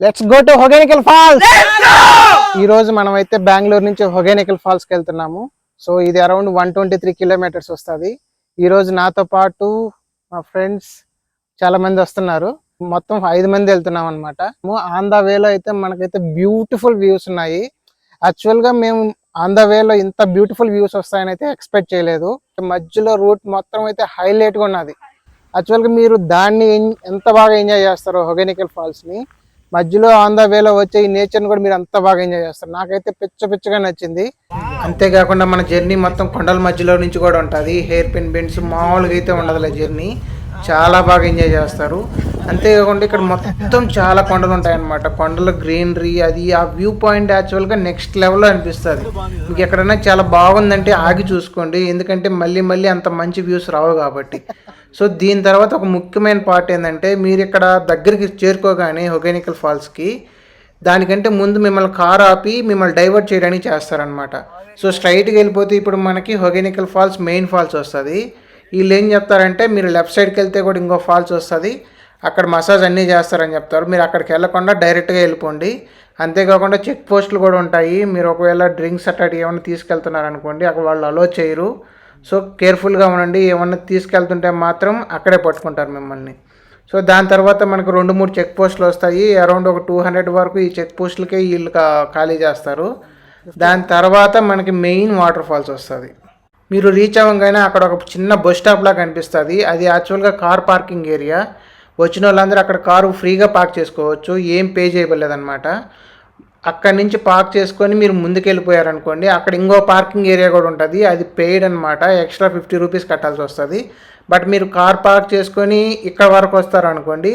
Let's go to Hogenakkal Falls. ఈ రోజు మనం అయితే బెంగళూరు నుంచి హొగెనికల్ ఫాల్స్ కి వెళ్తున్నాము. సో ఇది అరౌండ్ 123 కిలోమీటర్స్ వస్తుంది. ఈ రోజు నాతో పాటు మా ఫ్రెండ్స్ చాలా మంది వస్తున్నారు. మొత్తం 5 మంది వెళ్తున్నాం అనమాట. ఆన్ ద వేలో అయితే మనకైతే బ్యూటిఫుల్ వ్యూస్ ఉన్నాయి. యాక్చువల్ గా మేము ఆన్ ద వేలో ఇంత బ్యూటిఫుల్ వ్యూస్ వస్తాయని అయితే ఎక్స్పెక్ట్ చేయలేదు. మధ్యలో రూట్ మొత్తం అయితే హైలైట్ గా ఉన్నది. యాక్చువల్ గా మీరు దాన్ని ఎంత బాగా ఎంజాయ్ చేస్తారో హొగెనికల్ ఫాల్స్ ని, మధ్యలో ఆన్ ద వేలో వచ్చే ఈ నేచర్ని కూడా మీరు అంత బాగా ఎంజాయ్ చేస్తారు. నాకైతే పిచ్చగా నచ్చింది. అంతేకాకుండా మన జర్నీ మొత్తం కొండల మధ్యలో నుంచి కూడా ఉంటుంది. హెయిర్ పిన్ బెండ్స్ మామూలుగా అయితే ఉండదులే. జర్నీ చాలా బాగా ఎంజాయ్ చేస్తారు. అంతేకాకుండా ఇక్కడ మొత్తం చాలా కొండలు ఉంటాయన్నమాట. కొండల గ్రీనరీ, అది ఆ వ్యూ పాయింట్ యాక్చువల్గా నెక్స్ట్ లెవెల్లో అనిపిస్తుంది. మీకు ఎక్కడైనా చాలా బాగుందంటే ఆగి చూసుకోండి, ఎందుకంటే మళ్ళీ అంత మంచి వ్యూస్ రావు కాబట్టి. సో దీని తర్వాత ఒక ముఖ్యమైన పార్ట్ ఏంటంటే, మీరు ఇక్కడ దగ్గరికి చేరుకోగానే హొగెనికల్ ఫాల్స్కి దానికంటే ముందు మిమ్మల్ని కార్ ఆపి మిమ్మల్ని డైవర్ట్ చేయడానికి చేస్తారనమాట. సో స్ట్రైట్గా వెళ్ళిపోతే ఇప్పుడు మనకి హొగెనికల్ ఫాల్స్ మెయిన్ ఫాల్స్ వస్తుంది. వీళ్ళు ఏం చెప్తారంటే, మీరు లెఫ్ట్ సైడ్కి వెళ్తే కూడా ఇంకో ఫాల్స్ వస్తుంది, అక్కడ మసాజ్ అన్నీ చేస్తారని చెప్తారు. మీరు అక్కడికి వెళ్ళకుండా డైరెక్ట్గా వెళ్ళిపోండి. అంతేకాకుండా చెక్ పోస్టులు కూడా ఉంటాయి. మీరు ఒకవేళ డ్రింక్స్ అట్లాంటివి ఏమైనా తీసుకెళ్తున్నారనుకోండి, అక్కడ వాళ్ళు అలో చేయరు. సో కేర్ఫుల్గా ఉండండి. ఏమన్నా తీసుకెళ్తుంటే మాత్రం అక్కడే పట్టుకుంటారు మిమ్మల్ని. సో దాని తర్వాత మనకు 2-3 చెక్ పోస్టులు వస్తాయి. అరౌండ్ ఒక 200 వరకు ఈ చెక్ పోస్టులకే వీళ్ళు ఖాళీ చేస్తారు. దాని తర్వాత మనకి మెయిన్ వాటర్ ఫాల్స్ వస్తుంది. మీరు రీచ్ అవ్వగానే అక్కడ ఒక చిన్న బస్ స్టాప్ లాగా కనిపిస్తుంది. అది యాక్చువల్గా కార్ పార్కింగ్ ఏరియా. వచ్చిన వాళ్ళందరూ అక్కడ కారు ఫ్రీగా పార్క్ చేసుకోవచ్చు, ఏం పే చేయబడలేదన్నమాట. అక్కడి నుంచి పార్క్ చేసుకొని మీరు ముందుకు వెళ్ళిపోయారనుకోండి, అక్కడ ఇంకో పార్కింగ్ ఏరియా కూడా ఉంటుంది. అది పెయిడ్ అనమాట. ఎక్స్ట్రా 50 రూపీస్ కట్టాల్సి వస్తుంది. బట్ మీరు కార్ పార్క్ చేసుకొని ఇక్కడ వరకు వస్తారనుకోండి,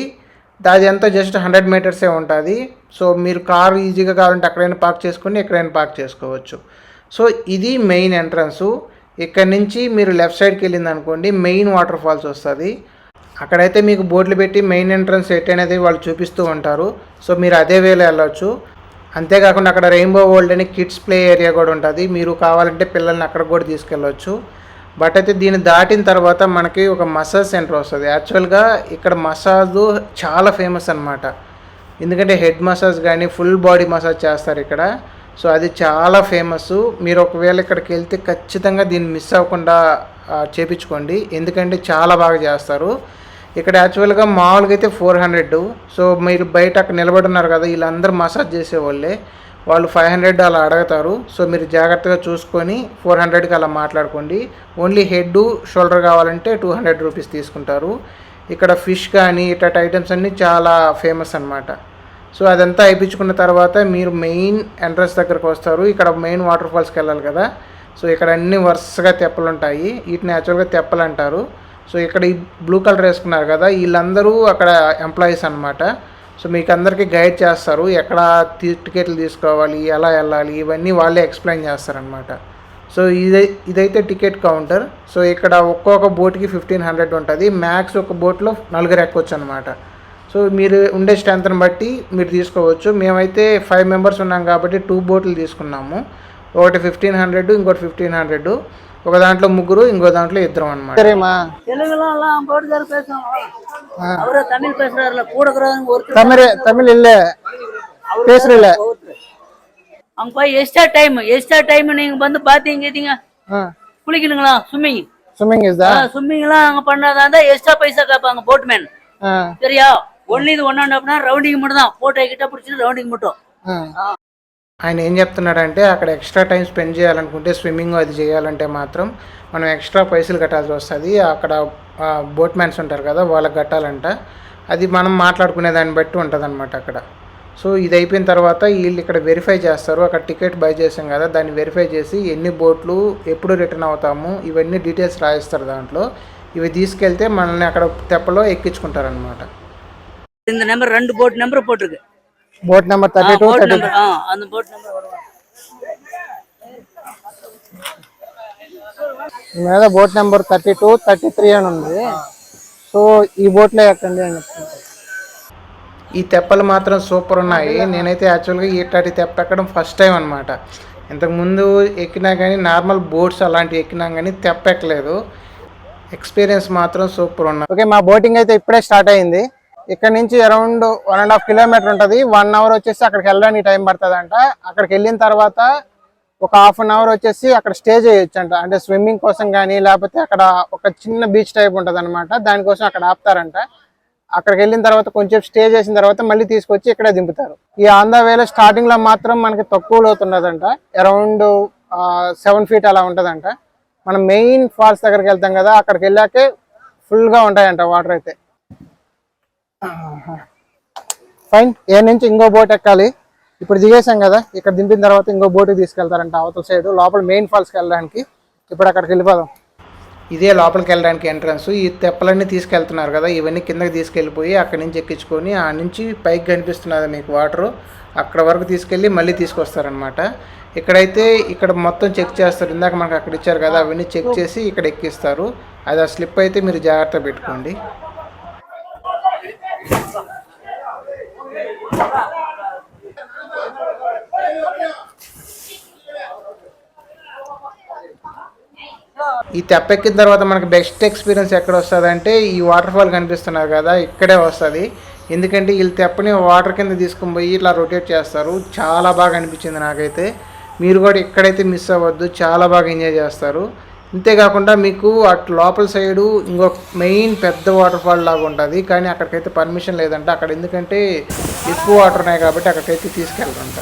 అది ఎంత జస్ట్ 100 మీటర్సే ఉంటుంది. సో మీరు కార్ ఈజీగా కావాలంటే అక్కడైనా పార్క్ చేసుకొని ఎక్కడైనా పార్క్ చేసుకోవచ్చు. సో ఇది మెయిన్ ఎంట్రన్స్. ఇక్కడ నుంచి మీరు లెఫ్ట్ సైడ్కి వెళ్ళింది అనుకోండి, మెయిన్ వాటర్ ఫాల్స్ వస్తుంది. అక్కడైతే మీకు బోర్డులు పెట్టి మెయిన్ ఎంట్రన్స్ ఎట్ అనేది వాళ్ళు చూపిస్తూ ఉంటారు. సో మీరు అదే వేలో వెళ్ళొచ్చు. అంతేకాకుండా అక్కడ రెయిన్బో వరల్డ్ అని కిడ్స్ ప్లే ఏరియా కూడా ఉంటుంది. మీరు కావాలంటే పిల్లల్ని అక్కడ కూడా తీసుకెళ్ళవచ్చు. బట్ అయితే దీన్ని దాటిన తర్వాత మనకి ఒక మసాజ్ సెంటర్ వస్తుంది. యాక్చువల్గా ఇక్కడ మసాజ్ చాలా ఫేమస్ అనమాట. ఎందుకంటే హెడ్ మసాజ్ కానీ ఫుల్ బాడీ మసాజ్ చేస్తారు ఇక్కడ. సో అది చాలా ఫేమస్. మీరు ఒకవేళ ఇక్కడికి వెళ్తే ఖచ్చితంగా దీన్ని మిస్ అవ్వకుండా చేపించుకోండి, ఎందుకంటే చాలా బాగా చేస్తారు ఇక్కడ. యాక్చువల్గా మామూలుగా అయితే 400. సో మీరు బయట అక్కడ నిలబడి ఉన్నారు కదా, వీళ్ళందరూ మసాజ్ చేసేవాళ్ళే. వాళ్ళు 500 అలా అడుగుతారు. సో మీరు జాగ్రత్తగా చూసుకొని 400కి అలా మాట్లాడుకోండి. ఓన్లీ హెడ్ షోల్డర్ కావాలంటే 200 రూపీస్ తీసుకుంటారు. ఇక్కడ ఫిష్ కానీ ఇట్లాంటి ఐటమ్స్ అన్నీ చాలా ఫేమస్ అనమాట. సో అదంతా అయిపించుకున్న తర్వాత మీరు మెయిన్ ఎంట్రన్స్ దగ్గరకు వస్తారు. ఇక్కడ మెయిన్ వాటర్ ఫాల్స్కి వెళ్ళాలి కదా. సో ఇక్కడ అన్ని వరుసగా తెప్పలు ఉంటాయి. వీటిని యాక్చువల్గా తెప్పలు అంటారు. సో ఇక్కడ ఈ బ్లూ కలర్ వేసుకున్నారు కదా, వీళ్ళందరూ అక్కడ ఎంప్లాయీస్ అనమాట. సో మీకు అందరికీ గైడ్ చేస్తారు, ఎక్కడ టికెట్లు తీసుకోవాలి, ఎలా వెళ్ళాలి, ఇవన్నీ వాళ్ళే ఎక్స్ప్లెయిన్ చేస్తారనమాట. సో ఇదైతే టికెట్ కౌంటర్. సో ఇక్కడ ఒక్కొక్క బోట్కి 1500 ఉంటుంది. మ్యాక్స్ ఒక బోట్లో 4 ఎక్కొచ్చు అనమాట. సో మీరు ఉండే స్ట్రెంత్ని బట్టి మీరు తీసుకోవచ్చు. మేమైతే 5 మెంబర్స్ ఉన్నాం కాబట్టి 2 బోట్లు తీసుకున్నాము. ఒకటి 1500, ఇంకోటి 1500. ఒక దాంట్లో 3, ఇంకో దాంట్లో 2 అనమాట. தமிழ் இல்ல பேசுறல அங்க போய் எக்ஸ்ட்ரா டைம் நீங்க வந்து பாத்தீங்க குளிக்கணுங்களா? ஸ்விம்மிங் ஸ்விம்மிங்லாம் அங்க பண்ணாதான் எக்ஸ்ட்ரா பைசா கேட்பாங்க போட்மேன். சரியா? ஒன்லி இது 1.5 రౌండింగ్ மட்டும் தான். போட்டோ கிட்ட பிடிச்சி రౌండింగ్ மட்டும். ఆయన ఏం చెప్తున్నాడంటే, అక్కడ ఎక్స్ట్రా టైం స్పెండ్ చేయాలనుకుంటే, స్విమ్మింగ్ అది చేయాలంటే మాత్రం మనం ఎక్స్ట్రా పైసలు కట్టాల్సి వస్తుంది. అక్కడ బోట్ మ్యాన్స్ ఉంటారు కదా, వాళ్ళకి కట్టాలంట. అది మనం మాట్లాడుకునే దాన్ని బట్టి ఉంటుంది అనమాట అక్కడ. సో ఇది అయిపోయిన తర్వాత వీళ్ళు ఇక్కడ వెరిఫై చేస్తారు. అక్కడ టికెట్ బై చేసాం కదా, దాన్ని వెరిఫై చేసి ఎన్ని బోట్లు, ఎప్పుడు రిటర్న్ అవుతాము, ఇవన్నీ డీటెయిల్స్ రాయిస్తారు దాంట్లో. ఇవి తీసుకెళ్తే మనల్ని అక్కడ తెప్పలో ఎక్కించుకుంటారనమాట. இந்த நம்பர் 2 போட் நம்பர் போட்டுருக்கு. Boat number 32, 32. அந்த போட் நம்பர் வரும். మీద బోట్ నెంబర్ 32, 33 అని ఉంది. సో ఈ బోట్లో ఎక్కండి అని చెప్తున్నారు. ఈ తెప్పలు మాత్రం సూపర్ ఉన్నాయి. నేనైతే యాక్చువల్గా ఇట్లాంటి తెప్ప ఎక్కడం ఫస్ట్ టైం అనమాట. ఇంతకుముందు ఎక్కినా కానీ నార్మల్ బోట్స్ అలాంటివి ఎక్కినా కానీ తెప్ప ఎక్కలేదు. ఎక్స్పీరియన్స్ మాత్రం సూపర్ ఉన్నాయి. ఓకే, మా బోటింగ్ అయితే ఇప్పుడే స్టార్ట్ అయింది. ఇక్కడ నుంచి అరౌండ్ 1.5 కిలోమీటర్ ఉంటుంది. 1 అవర్ వచ్చేసి అక్కడికి వెళ్ళడానికి టైం పడుతుంది అంట. అక్కడికి వెళ్ళిన తర్వాత ఒక హాఫ్ అన్ అవర్ వచ్చేసి అక్కడ స్టే చేయొచ్చు అంట. అంటే స్విమ్మింగ్ కోసం కానీ లేకపోతే అక్కడ ఒక చిన్న బీచ్ టైప్ ఉంటుంది అనమాట, దానికోసం అక్కడ ఆపుతారంట. అక్కడికి వెళ్ళిన తర్వాత కొంచెం స్టే చేసిన తర్వాత మళ్ళీ తీసుకొచ్చి ఇక్కడే దింపుతారు. ఈ ఆన్ ద వేలో స్టార్టింగ్ లో మాత్రం మనకి తక్కువ లోతు ఉన్నదంట, అరౌండ్ 7 feet అలా ఉంటదంట. మనం మెయిన్ ఫాల్స్ దగ్గరికి వెళ్తాం కదా, అక్కడికి వెళ్ళాకే ఫుల్ గా ఉంటాయంట వాటర్ అయితే. ఫైన్, ఏ నుంచి ఇంకో బోట్ ఎక్కాలి. ఇప్పుడు దిగేసాం కదా, ఇక్కడ దింపిన తర్వాత ఇంకో బోట్కి తీసుకెళ్తారంట అవతల సైడ్ లోపల మెయిన్ ఫాల్స్కి వెళ్ళడానికి. ఇప్పుడు అక్కడికి వెళ్ళిపోదాం. ఇదే లోపలికి వెళ్ళడానికి ఎంట్రన్స్. ఈ తెప్పలన్నీ తీసుకెళ్తున్నారు కదా, ఇవన్నీ కిందకి తీసుకెళ్ళిపోయి అక్కడి నుంచి ఎక్కించుకొని ఆ నుంచి పైకి కనిపిస్తున్నది మీకు వాటర్, అక్కడ వరకు తీసుకెళ్ళి మళ్ళీ తీసుకొస్తారనమాట. ఇక్కడైతే ఇక్కడ మొత్తం చెక్ చేస్తారు. ఇందాక మనకు అక్కడ ఇచ్చారు కదా, అవన్నీ చెక్ చేసి ఇక్కడ ఎక్కిస్తారు. అది ఆ స్లిప్ అయితే మీరు జాగ్రత్త పెట్టుకోండి. ఈ తెప్ప ఎక్కిన తర్వాత మనకి బెస్ట్ ఎక్స్పీరియన్స్ ఎక్కడ వస్తుంది అంటే ఈ వాటర్ ఫాల్ కనిపిస్తున్నారు కదా, ఇక్కడే వస్తుంది. ఎందుకంటే వీళ్ళు తెప్పని వాటర్ కింద తీసుకుని పోయి ఇట్లా రొటేట్ చేస్తారు. చాలా బాగా అనిపించింది నాకైతే. మీరు కూడా ఇక్కడైతే మిస్ అవ్వద్దు, చాలా బాగా ఎంజాయ్ చేస్తారు. అంతేకాకుండా మీకు అటు లోపల సైడు ఇంకొక మెయిన్ పెద్ద వాటర్ ఫాల్ లాగా ఉంటుంది, కానీ అక్కడికైతే పర్మిషన్ లేదంట. అక్కడ ఎందుకంటే ఎక్కువ వాటర్ ఉన్నాయి కాబట్టి అక్కడికైతే తీసుకెళ్ళరంట.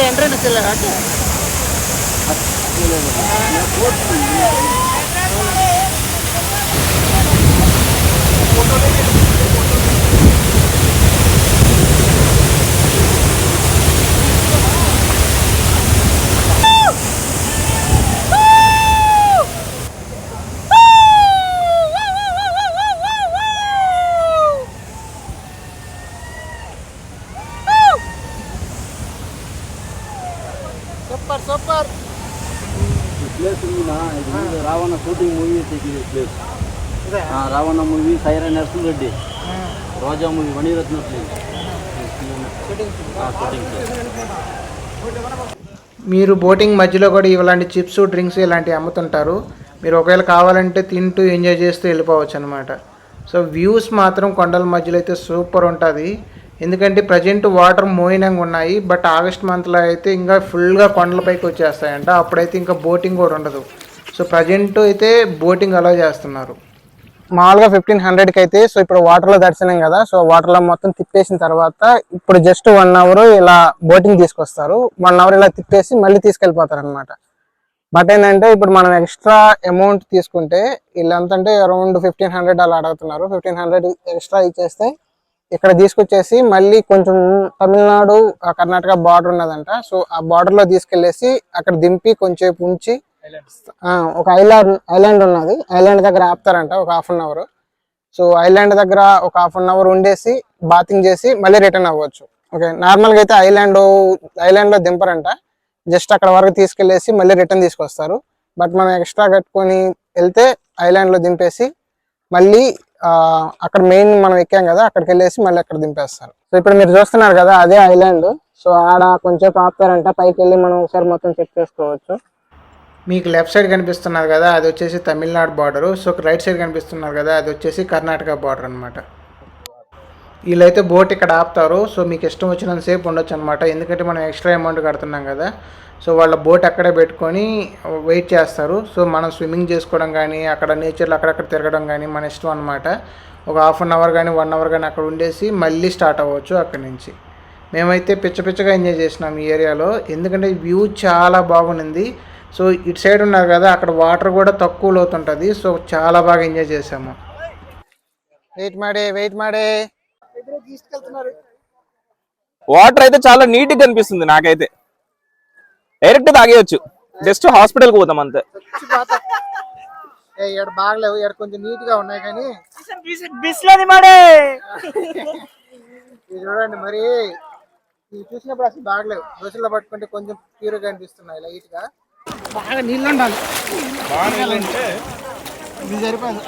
Entrance super super. ప్లేస్ ఉంది నా, ఇది Raavan shooting movie place. Raavan movie, Saira Narsimha Reddy, Roja movie, మణిరత్న మీరు బోటింగ్ మధ్యలో కూడా ఇలాంటి చిప్స్, డ్రింక్స్ ఇలాంటివి అమ్ముతుంటారు. మీరు ఒకవేళ కావాలంటే తింటూ ఎంజాయ్ చేస్తూ వెళ్ళిపోవచ్చు అనమాట. సో వ్యూస్ మాత్రం కొండల మధ్యలో అయితే సూపర్ ఉంటుంది. ఎందుకంటే ప్రజెంట్ వాటర్ మోయినంగా ఉన్నాయి, బట్ ఆగస్ట్ మంత్లో అయితే ఇంకా ఫుల్గా కొండలపైకి వచ్చేస్తాయంట. అప్పుడైతే ఇంకా బోటింగ్ కూడా ఉండదు. సో ప్రజెంట్ అయితే బోటింగ్ అలా చేస్తున్నారు. మామూలుగా 1500కి అయితే, సో ఇప్పుడు వాటర్లో దర్శనం కదా, సో వాటర్లో మొత్తం తిప్పేసిన తర్వాత ఇప్పుడు జస్ట్ 1 అవర్ ఇలా బోటింగ్ తీసుకొస్తారు. 1 అవర్ ఇలా తిప్పేసి మళ్ళీ తీసుకెళ్ళిపోతారు అనమాట. బట్ ఏంటంటే ఇప్పుడు మనం ఎక్స్ట్రా అమౌంట్ తీసుకుంటే వీళ్ళంతంటే అరౌండ్ 1500 అలా అడుగుతున్నారు. 1500 ఎక్స్ట్రా ఇచ్చేస్తే ఇక్కడ తీసుకొచ్చేసి మళ్ళీ కొంచెం తమిళనాడు కర్ణాటక బార్డర్ ఉన్నదంట. సో ఆ బార్డర్ లో తీసుకెళ్లేసి అక్కడ దింపి కొంచెం ఉంచి ఒక ఐలాండ్ ఉన్నది, ఐలాండ్ దగ్గర ఆపుతారంట ఒక half an hour. So island దగ్గర ఒక హాఫ్ అన్ అవర్ ఉండేసి బాతింగ్ చేసి మళ్ళీ రిటర్న్ అవ్వచ్చు. ఓకే, నార్మల్గా అయితే ఐలాండ్ లో దింపరంట, జస్ట్ అక్కడ వరకు తీసుకెళ్లేసి మళ్ళీ రిటర్న్ తీసుకొస్తారు. బట్ మనం ఎక్స్ట్రా కట్టుకొని వెళ్తే ఐలాండ్ లో దింపేసి మళ్ళీ అక్కడ మెయిన్ మనం ఎక్కాం కదా, అక్కడికి వెళ్ళేసి మళ్ళీ అక్కడ దింపేస్తారు. సో ఇప్పుడు మీరు చూస్తున్నారు కదా, అదే ఐలాండ్. సో ఆడ కొంచెం ఆపుతారంట, పైకి వెళ్ళి మనం ఒకసారి మొత్తం చెక్ చేసుకోవచ్చు. మీకు లెఫ్ట్ సైడ్ కనిపిస్తున్నారు కదా, అది వచ్చేసి Tamil Nadu border. So right side కనిపిస్తున్నారు కదా, అది వచ్చేసి కర్ణాటక బార్డర్ అనమాట. వీళ్ళైతే బోట్ ఇక్కడ ఆపుతారు. సో మీకు ఇష్టం వచ్చినంత సేపు ఉండొచ్చు అనమాట, ఎందుకంటే మనం ఎక్స్ట్రా అమౌంట్ కడుతున్నాం కదా. సో వాళ్ళ బోట్ అక్కడే పెట్టుకొని వెయిట్ చేస్తారు. సో మనం స్విమ్మింగ్ చేసుకోవడం కానీ అక్కడ నేచర్లో అక్కడక్కడ తిరగడం కానీ మన ఇష్టం అనమాట. ఒక హాఫ్ అన్ అవర్ కానీ 1 అవర్ కానీ అక్కడ ఉండేసి మళ్ళీ స్టార్ట్ అవ్వచ్చు అక్కడి నుంచి. మేమైతే పిచ్చగా ఎంజాయ్ చేసినాం ఈ ఏరియాలో, ఎందుకంటే వ్యూ చాలా బాగుంది. సో ఇటు సైడ్ ఉన్నారు కదా, అక్కడ వాటర్ కూడా తక్కువ లోతుంటుంది. సో చాలా బాగా ఎంజాయ్ చేసాము. వెయిట్ మాడే వాటర్ అయితే చాలా నీట్గా కనిపిస్తుంది నాకైతే. డైరెక్ట్ తాగేయచ్చు, జస్ట్ హాస్పిటల్కి పోతాం అంతే. బాగలేవు, కొంచెం నీట్ గా ఉన్నాయి కానీ ఇది చూడండి మరి, ఇది చూసినప్పుడు అసలు బాగలేవు. దోశలో పట్టుకుంటే కొంచెం ప్యూర్గా అనిపిస్తున్నాయి లైట్ గా. బాగా నీళ్ళు ఉండాలి, ఇది సరిపోదు.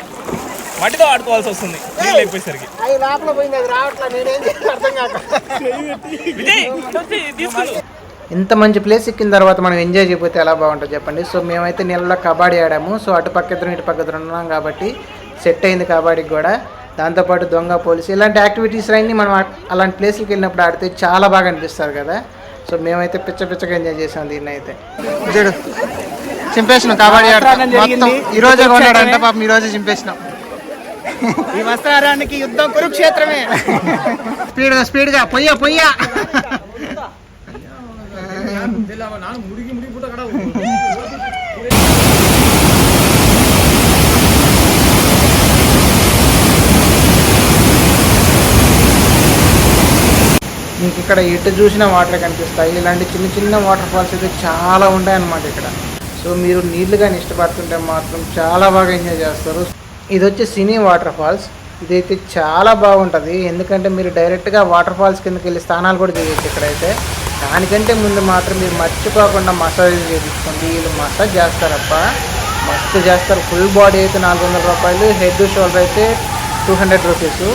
మట్టితో ఆడుకోవాల్సి వస్తుంది నీళ్ళు అయిపోయేసరికి. అవి లోపల పోయింది, అది రావట్లేదు. నేనేం చేయాలి అర్థం కాక. ఇంత మంచి ప్లేస్ ఎక్కిన తర్వాత మనం ఎంజాయ్ చేయకపోతే ఎలా బాగుంటుంది చెప్పండి. సో మేమైతే నీళ్ళలో కబడ్డీ ఆడాము. సో అటు పక్క ఇద్దరు ఇటు పక్క ఇద్దరు ఉన్నాం కాబట్టి సెట్ అయింది కబడ్డీకి కూడా. దాంతోపాటు దొంగ పోలీసు ఇలాంటి యాక్టివిటీస్ అన్నీ మనం అలాంటి ప్లేస్కి వెళ్ళినప్పుడు ఆడితే చాలా బాగా అనిపిస్తారు కదా. సో మేమైతే పిచ్చగా ఎంజాయ్ చేసాం దీన్ని అయితే. చూడు చింపేసినాం కబడ్డీ ఆడుతాం. ఈ రోజే కొన్నాడంటే పాపం, ఈ రోజే చింపేసినాం. ఈ వస్త్రానికి యుద్ధం కురుక్షేత్రమే. స్పీడ్గా పొయ్యా. మీకు ఇక్కడ ఎటు చూసిన వాటర్ కనిపిస్తాయి. ఇలాంటి చిన్న వాటర్ ఫాల్స్ అయితే చాలా ఉంటాయి అన్నమాట ఇక్కడ. సో మీరు నీళ్లు కానీ ఇష్టపడుతుంటే మాత్రం చాలా బాగా ఎంజాయ్ చేస్తారు. ఇది వచ్చి సినీ వాటర్ ఫాల్స్. ఇదైతే చాలా బాగుంటుంది, ఎందుకంటే మీరు డైరెక్ట్గా వాటర్ ఫాల్స్ కిందకి వెళ్ళి స్నానాలు కూడా చేయొచ్చు ఇక్కడైతే. దానికంటే ముందు మాత్రం మీరు మర్చిపోకుండా మసాజ్ చేయించుకోండి. వీళ్ళు మసాజ్ చేస్తారప్ప, మస్తు చేస్తారు. ఫుల్ బాడీ అయితే 400 రూపాయలు, హెడ్ షోల్డర్ అయితే 200 రూపీస్.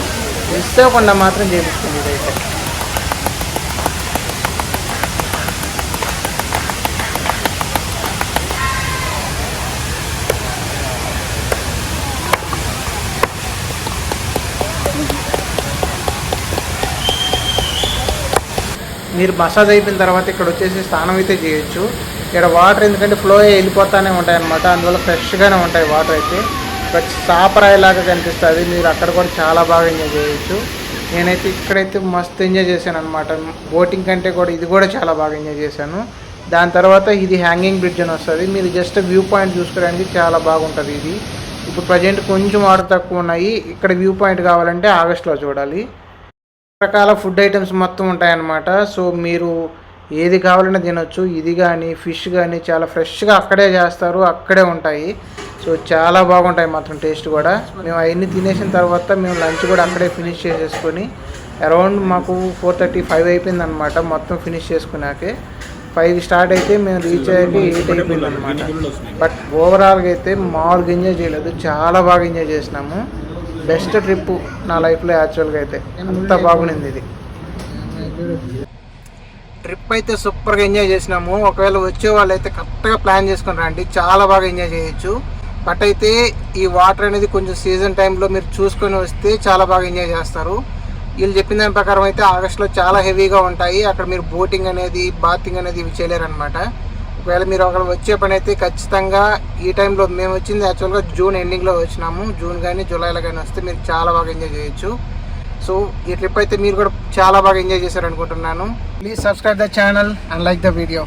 మిస్ అవ్వకుండా మాత్రం చేయించుకోండి ఇదైతే. మీరు మసాజ్ అయిపోయిన తర్వాత ఇక్కడ వచ్చేసి స్నానం అయితే చేయొచ్చు. ఇక్కడ వాటర్ ఎందుకంటే ఫ్లో వెళ్ళిపోతూనే ఉంటాయి అన్నమాట, అందువల్ల ఫ్రెష్గానే ఉంటాయి వాటర్ అయితే. బట్ సాపరాయిలాగా కనిపిస్తుంది. మీరు అక్కడ కూడా చాలా బాగా ఎంజాయ్ చేయొచ్చు. నేనైతే ఇక్కడైతే మస్తు ఎంజాయ్ చేశాను అనమాట. బోటింగ్ కంటే కూడా ఇది కూడా చాలా బాగా ఎంజాయ్ చేశాను. దాని తర్వాత ఇది హ్యాంగింగ్ బ్రిడ్జ్ అని వస్తుంది. మీరు జస్ట్ వ్యూ పాయింట్ చూసుకోవడానికి చాలా బాగుంటుంది ఇది. ఇప్పుడు ప్రజెంట్ కొంచెం వాటర్ తక్కువ ఉన్నాయి. ఇక్కడ వ్యూ పాయింట్ కావాలంటే ఆగస్టులో చూడాలి. రకాల ఫుడ్ ఐటమ్స్ మొత్తం ఉంటాయన్నమాట. సో మీరు ఏది కావాలన్నా తినొచ్చు. ఇది కానీ ఫిష్ కానీ చాలా ఫ్రెష్గా అక్కడే చేస్తారు, అక్కడే ఉంటాయి. సో చాలా బాగుంటాయి మాత్రం టేస్ట్ కూడా. మేము అవన్నీ తినేసిన తర్వాత మేము లంచ్ కూడా అక్కడే ఫినిష్ చేసేసుకొని అరౌండ్ మాకు 4:35 అయిపోయింది అనమాట. మొత్తం ఫినిష్ చేసుకున్నాకే 5 స్టార్ట్ అయితే మేము రీచ్ అయ్యాక 8 అయిపోయింది అనమాట. బట్ ఓవరాల్గా అయితే మామూలుగా ఎంజాయ్ చేయలేదు, చాలా బాగా ఎంజాయ్ చేసినాము. బెస్ట్ ట్రిప్ నా లైఫ్లో యాక్చువల్గా అయితే. అంత బాగుంది ఇది. ట్రిప్ అయితే సూపర్గా ఎంజాయ్ చేసినాము. ఒకవేళ వచ్చే వాళ్ళు అయితే కరెక్ట్గా ప్లాన్ చేసుకుని రండి, చాలా బాగా ఎంజాయ్ చేయొచ్చు. బట్ అయితే ఈ వాటర్ అనేది కొంచెం సీజన్ టైంలో మీరు చూసుకొని వస్తే చాలా బాగా ఎంజాయ్ చేస్తారు. వీళ్ళు చెప్పిన దాని ప్రకారం అయితే ఆగస్టులో చాలా హెవీగా ఉంటాయి. అక్కడ మీరు బోటింగ్ అనేది, బాతింగ్ అనేది ఇవి చేయలేరు అనమాట. ఒకవేళ మీరు అక్కడ వచ్చే పని అయితే ఖచ్చితంగా ఈ టైంలో, మేము వచ్చింది యాక్చువల్గా జూన్ ఎండింగ్లో వచ్చినాము. జూన్ కానీ జూలైలో కానీ వస్తే మీరు చాలా బాగా ఎంజాయ్ చేయొచ్చు. సో ఈ ట్రిప్ అయితే మీరు కూడా చాలా బాగా ఎంజాయ్ చేశారు అనుకుంటున్నాను. Please subscribe the channel and like the video.